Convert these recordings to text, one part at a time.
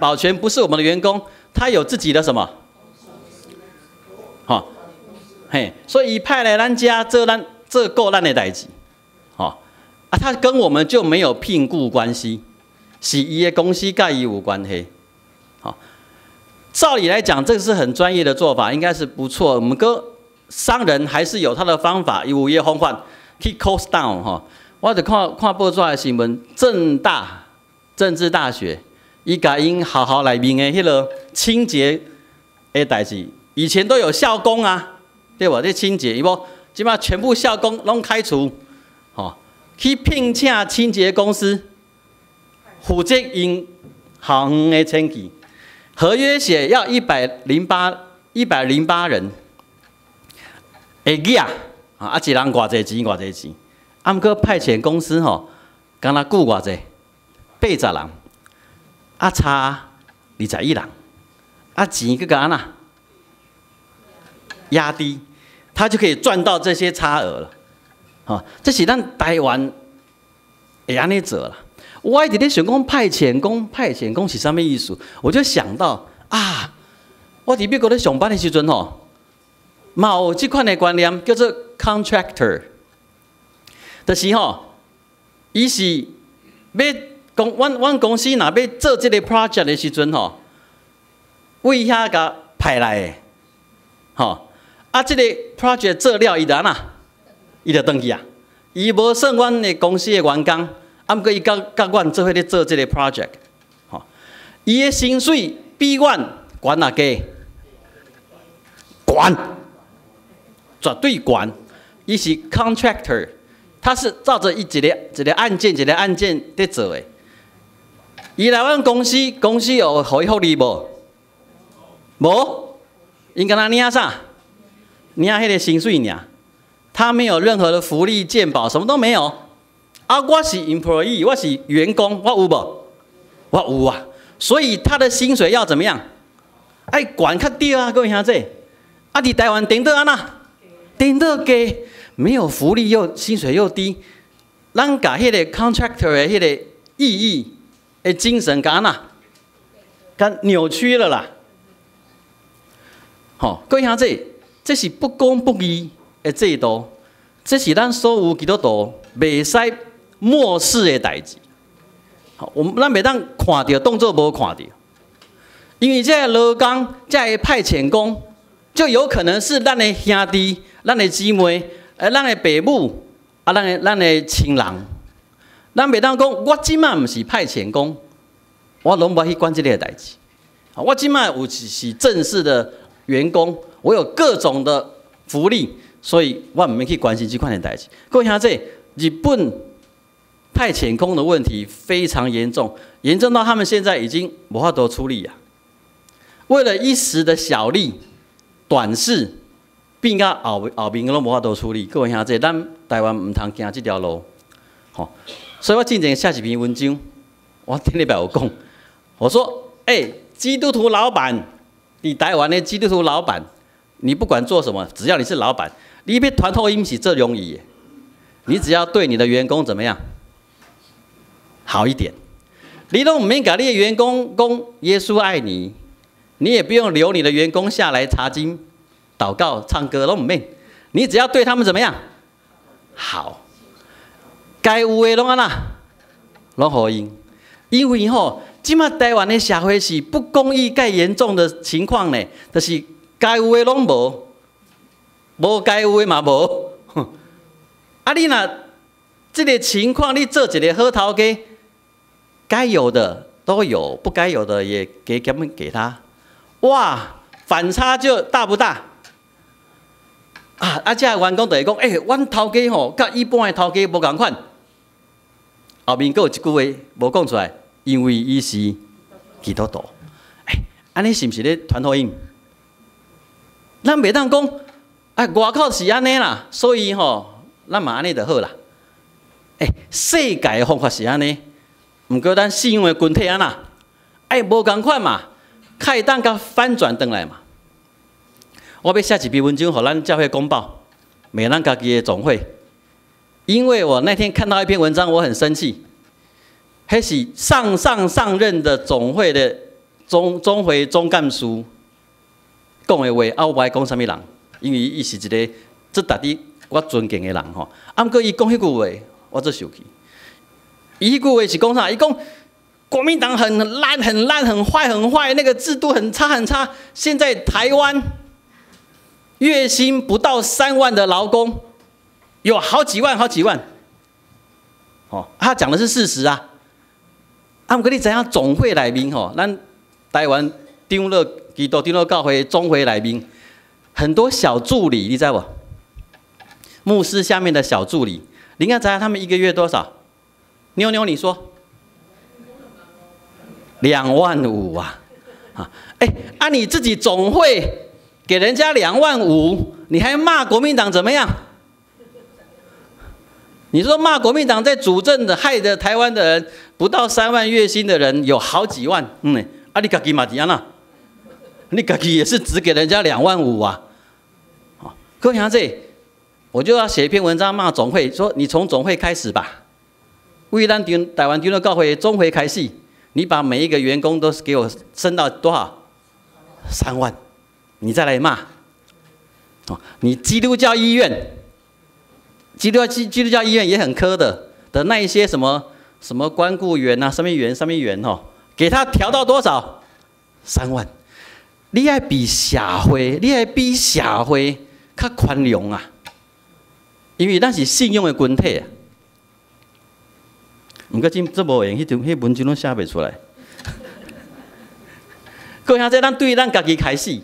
保全不是我们的员工，他有自己的什么？好，嘿，所以派来咱家这够咱的代志，好啊，他跟我们就没有聘雇关系，是伊的公司跟伊有关系，好，照理来讲，这个是很专业的做法，应该是不错。我们跟商人还是有他的方法，有伊的方法去 cost down 哈。我就看报纸的新闻，政治大学，伊甲因学校内面的迄个清洁的代志，以前都有校工啊，对吧？这清洁，伊无，即摆全部校工拢开除，吼，去聘请清洁公司负责因校园的清洁，合约写要108人，会记啊，啊一人偌济钱偌济钱。啊，毋过派遣公司吼，敢若雇偌济，80人，啊差21人，啊钱佮个安那压低，他就可以赚到这些差额了。哦，这是咱台湾会安尼做啦。我一直咧想讲派遣工是啥物意思？我就想到啊，我伫美国咧上班的时阵吼，嘛有即款的观念叫做 contractor。就是吼，伊是要阮公司若要做这个 project 的时阵吼，为遐甲派来的，吼啊，这个 project 做了伊就安那，伊就转去啊，伊无算阮的公司的员工，啊，毋过伊甲阮做伙咧做这个 project， 吼，伊的薪水比阮悬啊低，悬，绝对悬，伊是 contractor。他是照着一个案件在做的。伊来阮公司有互伊福利无？无，因敢若领啥？领迄个薪水尔，他没有任何的福利健保，什么都没有。啊，我是 employee， 我是员工，我有无？我有啊。所以他的薪水要怎么样？爱管较低啊，各位兄弟。啊，伫台湾顶到安那？顶到低。没有福利又薪水又低，咱甲迄个 contractor 的迄个意义的精神甲哪，甲扭曲了啦。好，各位兄弟，这是不公不义的制度，这是咱所有基督徒袂使漠视的代志。好，咱袂当看到当作无看到，因为这劳工、这派遣工，就有可能是咱的兄弟、咱的姊妹。咱的爸母啊，咱的亲人，咱袂当讲，我即摆毋是派遣工，我拢无去管这个代志。我即摆有是正式的员工，我有各种的福利，所以我毋免去关心这款的代志。各位兄弟，日本派遣工的问题非常严重，严重到他们现在已经无法度处理啊。为了一时的小利、短视。变到后面拢无法度处理，各位兄弟，咱台湾唔通行这条路，吼！所以我之前写一篇文章，我顶礼拜有讲，我说，基督徒老板，你台湾的基督徒老板，你不管做什么，只要你是老板，你要传福音是最容易的，你只要对你的员工怎么样好一点，你都唔免甲你的员工讲耶稣爱你，你也不用留你的员工下来查经。祷告、唱歌都唔免，你只要对他们怎么样好，该有的拢安那，拢互因。因为吼，即马台湾的社会是不公义介严重的情况呢，就是该有的拢无，无该有的嘛无。啊，你若这个情况，你做一个好头家，该有的都有，不该有的也给他，哇，反差就大不大？啊！这员工就会讲，阮头家吼，甲一般的头家无共款。后面阁有一句话无讲出来，因为伊是基督徒。安尼是毋是咧传福音？咱袂当讲，外口是安尼啦，所以吼，咱嘛安尼就好啦。世界的方法是安尼，毋过咱信用的群体安那，无共款嘛，较会当甲反转转来嘛。我要写一篇文章，给咱教会公报，美咱家己的总会。因为我那天看到一篇文章，我很生气。迄是上任的总会的总会总干事讲的话，我无爱讲啥物人，因为伊是一个值得我尊敬的人吼。毋过伊讲迄句话，我最生气。伊迄句话是讲啥？伊讲国民党很烂、很烂、很坏、很坏，那个制度很差、很差。现在台湾月薪不到3万的劳工有好几万、好几万。哦，他讲的是事实啊。毋过你知影总会内面吼，咱台湾基督长老教会总会内面很多小助理，你知无？牧师下面的小助理，你应该知道他们一个月多少？妞妞，你说？25000啊！啊，你自己总会给人家25000，你还骂国民党怎么样？你说骂国民党在主政的，害得台湾的人不到3万月薪的人有好几万，啊，你自己嘛是安那？你自己也是只给人家25000啊！各位兄弟，我就要写一篇文章骂总会，说你从总会开始吧，为咱台湾长老教会总会开始，你把每一个员工都给我升到多少？3万，你再来骂。你基督教医院。基督教医院也很苛的那一些什么关顾员啊，什么员吼，给他调到多少？3万。你要比社会较宽容啊，因为咱是信用的群体啊。不过这无用，迄文章拢写袂出来。各位兄弟，咱对咱家己开始，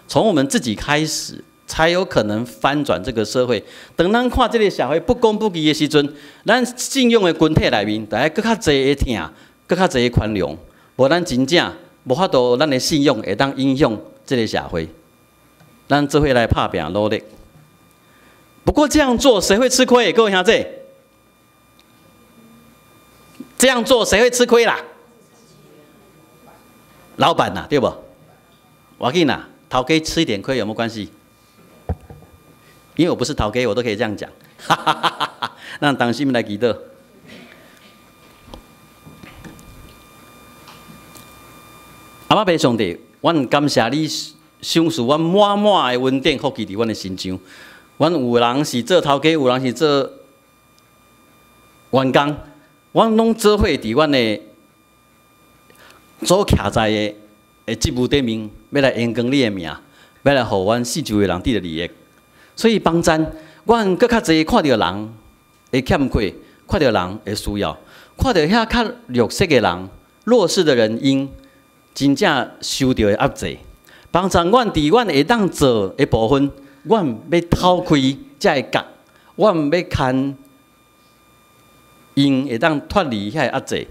从我们自己开始。才有可能翻转这个社会。当咱看这个社会不公不义的时阵，咱信用的群体内面，大家更较侪会听，更较侪会宽容。无咱真正无法度，咱的信用会当影响这个社会。咱做伙来拍拼努力。不过这样做谁会吃亏？各位兄弟，这样做谁会吃亏啦？老板呐，对不？我给你呐，头家吃一点亏有没有关系？因为我不是头家，我都可以这样讲。咱当心来祈祷。阿妈伯上帝，阮感谢你赏赐阮满满的恩典福气伫阮的身上。阮有人是做头家，有人是做员工，阮拢做伙伫阮的所徛在的职务顶面，要来延光你的名，要来互阮四周的人得到利益。所以帮咱，阮更较侪看到人会欠缺，看到人会需要，看到遐较弱势的人、弱势的人因真正受到的压制，帮助阮伫阮会当做的部分，阮要透开才会觉，阮要看因会当脱离遐压制。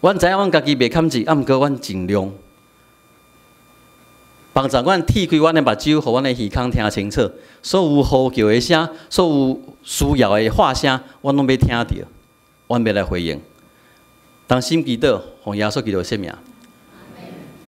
阮知影阮家己袂堪治，毋过阮尽量。帮助阮剃开阮的目睭，互阮的耳孔听清楚。所有呼叫的声，所有需要的话声，阮拢要听到，阮要来回应。当心祈祷，互耶稣基督圣名。